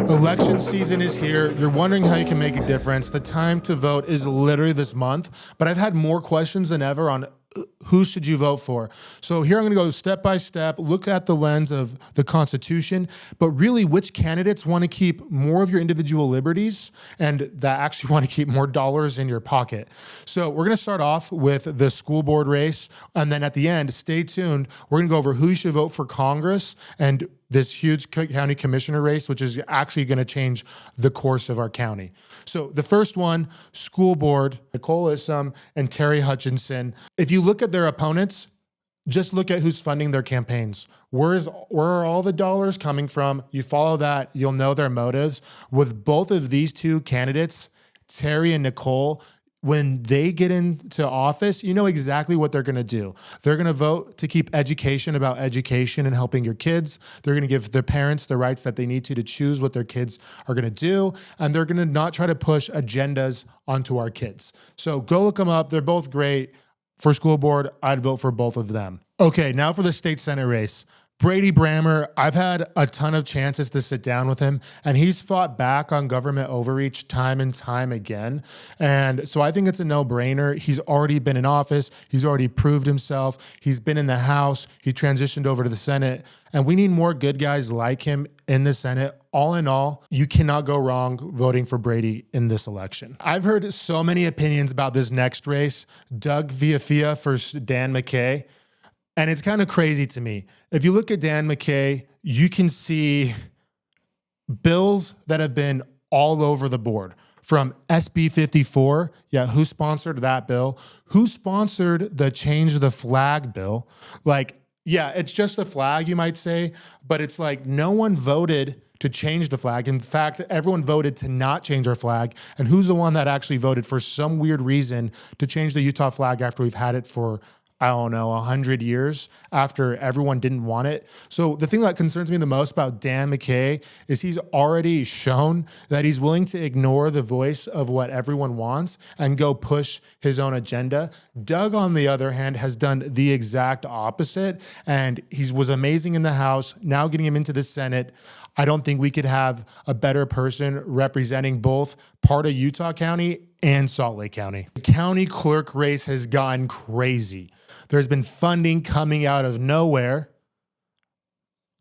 Election season is here. You're wondering how you can make a difference. The time to vote is literally this month, but I've had more questions than ever on who should you vote for. So here I'm going to go step by step, look at the lens of the Constitution, but really which candidates want to keep more of your individual liberties and that actually want to keep more dollars in your pocket. So we're going to start off with the school board race, and then at the end, stay tuned. We're going to go over who you should vote for Congress and this huge county commissioner race, which is actually going to change the course of our county. So the first one, school board, Nicole Issam and Terry Hutchinson. If you look at their opponents, just look at who's funding their campaigns. Where are all the dollars coming from? You follow that, you'll know their motives. With both of these two candidates, Terry and Nicole, when they get into office, you know exactly what they're going to do. They're going to vote to keep education about education and helping your kids. They're going to give their parents the rights that they need to choose what their kids are going to do. And they're going to not try to push agendas onto our kids. So go look them up. They're both great. For school board, I'd vote for both of them. Okay, now for the state senate race. Brady Brammer, I've had a ton of chances to sit down with him, and he's fought back on government overreach time and time again. And so I think it's a no-brainer. He's already been in office. He's already proved himself. He's been in the House. He transitioned over to the Senate. And we need more good guys like him in the Senate. All in all, you cannot go wrong voting for Brady in this election. I've heard so many opinions about this next race. Doug Viafia versus Dan McKay. And it's kind of crazy to me. If you look at Dan McKay, you can see bills that have been all over the board. From SB 54, yeah, who sponsored that bill? Who sponsored the change the flag bill? Like, yeah, it's just a flag, you might say, but it's like no one voted to change the flag. In fact, everyone voted to not change our flag. And who's the one that actually voted for some weird reason to change the Utah flag after we've had it for, I don't know, 100 years after everyone didn't want it? So the thing that concerns me the most about Dan McKay is he's already shown that he's willing to ignore the voice of what everyone wants and go push his own agenda. Doug, on the other hand, has done the exact opposite, and he was amazing in the House. Now getting him into the Senate, I don't think we could have a better person representing both part of Utah County and Salt Lake County. The county clerk race has gotten crazy. There's been funding coming out of nowhere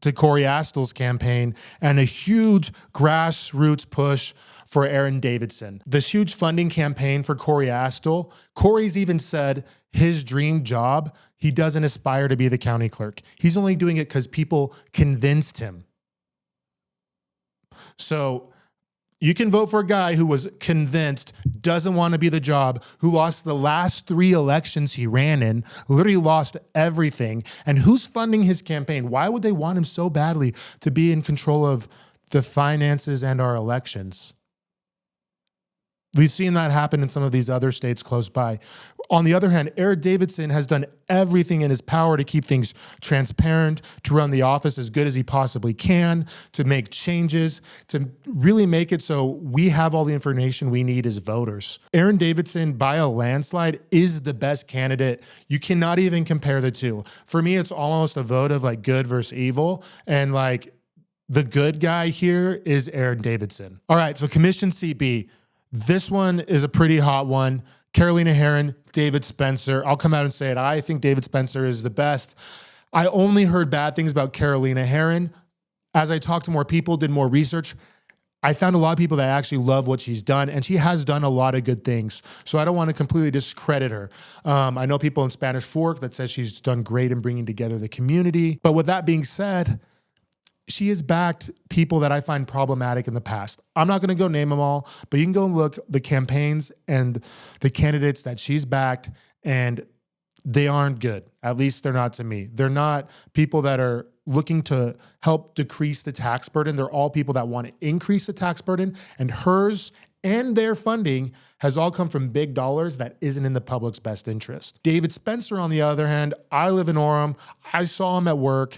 to Corey Astel's campaign and a huge grassroots push for Aaron Davidson. This huge funding campaign for Corey Astel, Corey's even said his dream job, he doesn't aspire to be the county clerk. He's only doing it because people convinced him. So you can vote for a guy who was convinced, doesn't want to be the job, who lost the last 3 elections he ran in, literally lost everything. And who's funding his campaign? Why would they want him so badly to be in control of the finances and our elections? We've seen that happen in some of these other states close by. On the other hand, Aaron Davidson has done everything in his power to keep things transparent, to run the office as good as he possibly can, to make changes, to really make it so we have all the information we need as voters. Aaron Davidson, by a landslide, is the best candidate. You cannot even compare the two. For me, it's almost a vote of like good versus evil. And like the good guy here is Aaron Davidson. All right, so Commission CB. This one is a pretty hot one. Carolina Herron, David Spencer. I'll come out and say it. I think David Spencer is the best. I only heard bad things about Carolina Herron. As I talked to more people, did more research, I found a lot of people that actually love what she's done, and she has done a lot of good things. So I don't want to completely discredit her. I know people in Spanish Fork that says she's done great in bringing together the community. But with that being said, she has backed people that I find problematic in the past. I'm not going to go name them all, but you can go and look the campaigns and the candidates that she's backed, and they aren't good. At least they're not to me. They're not people that are looking to help decrease the tax burden. They're all people that want to increase the tax burden, and hers and their funding has all come from big dollars that isn't in the public's best interest. David Spencer, on the other hand, I live in Orem. I saw him at work.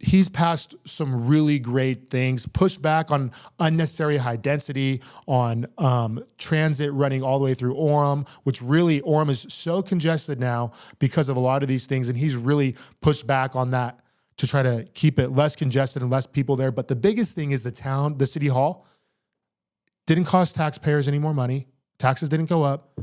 he's passed some really great things, pushed back on unnecessary high density, on transit running all the way through Orem, which really Orem is so congested now because of a lot of these things. And he's really pushed back on that to try to keep it less congested and less people there. But the biggest thing is the city hall didn't cost taxpayers any more money. Taxes didn't go up,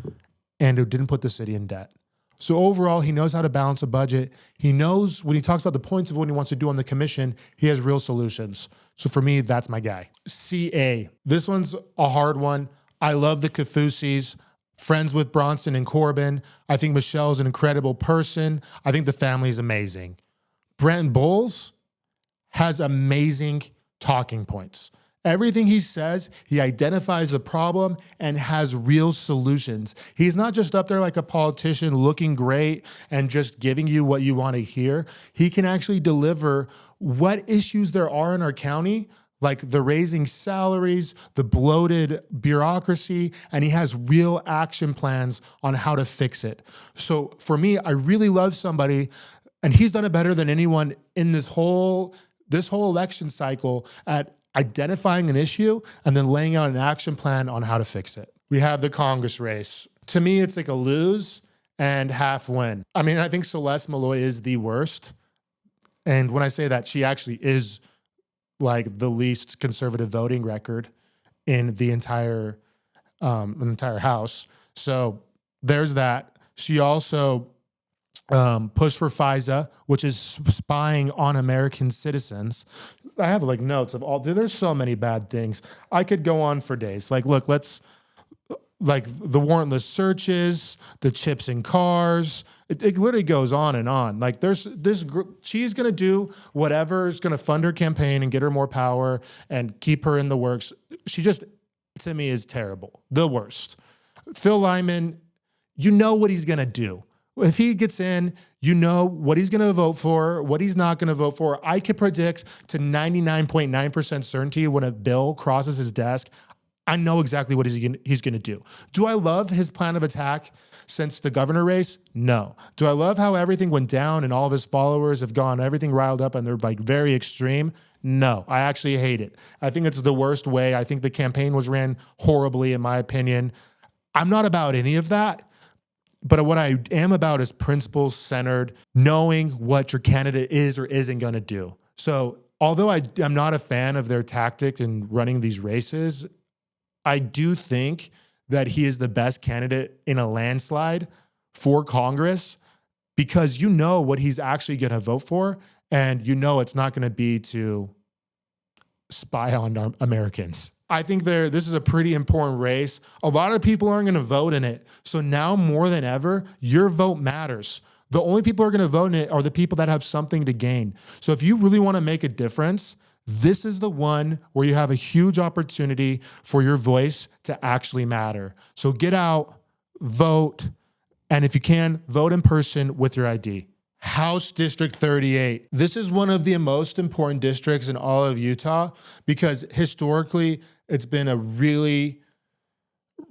and it didn't put the city in debt. So overall, he knows how to balance a budget. He knows when he talks about the points of what he wants to do on the commission, he has real solutions. So for me, that's my guy. CA. This one's a hard one. I love the Kafusis, friends with Bronson and Corbin. I think Michelle's an incredible person. I think the family is amazing. Brent Bowles has amazing talking points. Everything he says, he identifies the problem and has real solutions. He's not just up there like a politician looking great and just giving you what you want to hear. He can actually deliver what issues there are in our county, like the raising salaries, the bloated bureaucracy, and he has real action plans on how to fix it. So for me, I really love somebody, and he's done it better than anyone in this whole election cycle at identifying an issue and then laying out an action plan on how to fix it. We have the Congress race. To me, it's like a lose and half win. I mean, I think Celeste Malloy is the worst. And when I say that, she actually is like the least conservative voting record in the entire House. So there's that. She also pushed for FISA, which is spying on American citizens. I have like notes of all, there's so many bad things. I could go on for days. Like, look, like the warrantless searches, the chips in cars. It literally goes on and on. Like she's going to do whatever is going to fund her campaign and get her more power and keep her in the works. She just, to me, is terrible. The worst. Phil Lyman, you know what he's going to do. If he gets in, you know what he's going to vote for, what he's not going to vote for. I could predict to 99.9% certainty when a bill crosses his desk, I know exactly what he's going to do. Do I love his plan of attack since the governor race? No. Do I love how everything went down and all of his followers have gone everything riled up and they're like very extreme? No, I actually hate it. I think it's the worst way. I think the campaign was ran horribly, in my opinion. I'm not about any of that. But what I am about is principles-centered, knowing what your candidate is or isn't going to do. So although I'm not a fan of their tactic in running these races, I do think that he is the best candidate in a landslide for Congress because you know what he's actually going to vote for, and you know it's not going to be to spy on Americans. I think this is a pretty important race. A lot of people aren't going to vote in it. So now more than ever, your vote matters. The only people who are going to vote in it are the people that have something to gain. So if you really want to make a difference, this is the one where you have a huge opportunity for your voice to actually matter. So get out, vote, and if you can, vote in person with your ID. House District 38. This is one of the most important districts in all of Utah because historically it's been a really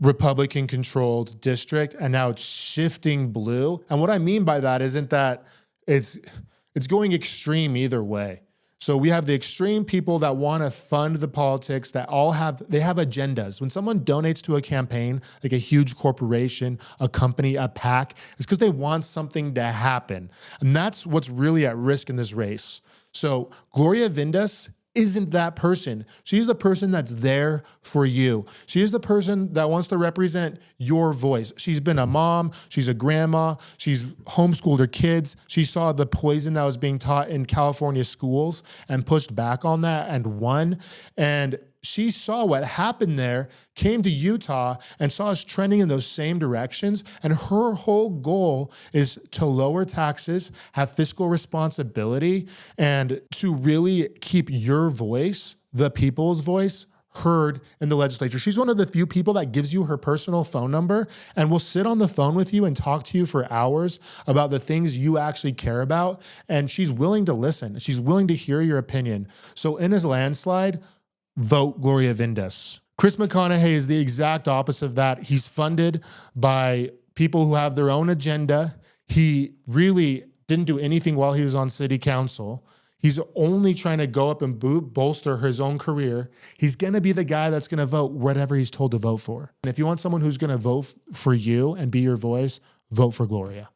Republican-controlled district, and now it's shifting blue. And what I mean by that isn't that it's going extreme either way. So we have the extreme people that want to fund the politics that they have agendas. When someone donates to a campaign, like a huge corporation, a company, a PAC, it's because they want something to happen. And that's what's really at risk in this race. So Gloria Vindas isn't that person. She's the person that's there for you. She is the person that wants to represent your voice. She's been a mom. She's a grandma. She's homeschooled her kids. She saw the poison that was being taught in California schools and pushed back on that and won. And she saw what happened there, came to Utah and saw us trending in those same directions. And her whole goal is to lower taxes, have fiscal responsibility, and to really keep your voice, the people's voice, heard in the legislature. She's one of the few people that gives you her personal phone number and will sit on the phone with you and talk to you for hours about the things you actually care about. And she's willing to listen. She's willing to hear your opinion. So in his landslide, vote Gloria Vindas. Chris McConaughey is the exact opposite of that. He's funded by people who have their own agenda. He really didn't do anything while he was on city council. He's only trying to go up and bolster his own career. He's going to be the guy that's going to vote whatever he's told to vote for. And if you want someone who's going to vote for you and be your voice, vote for Gloria.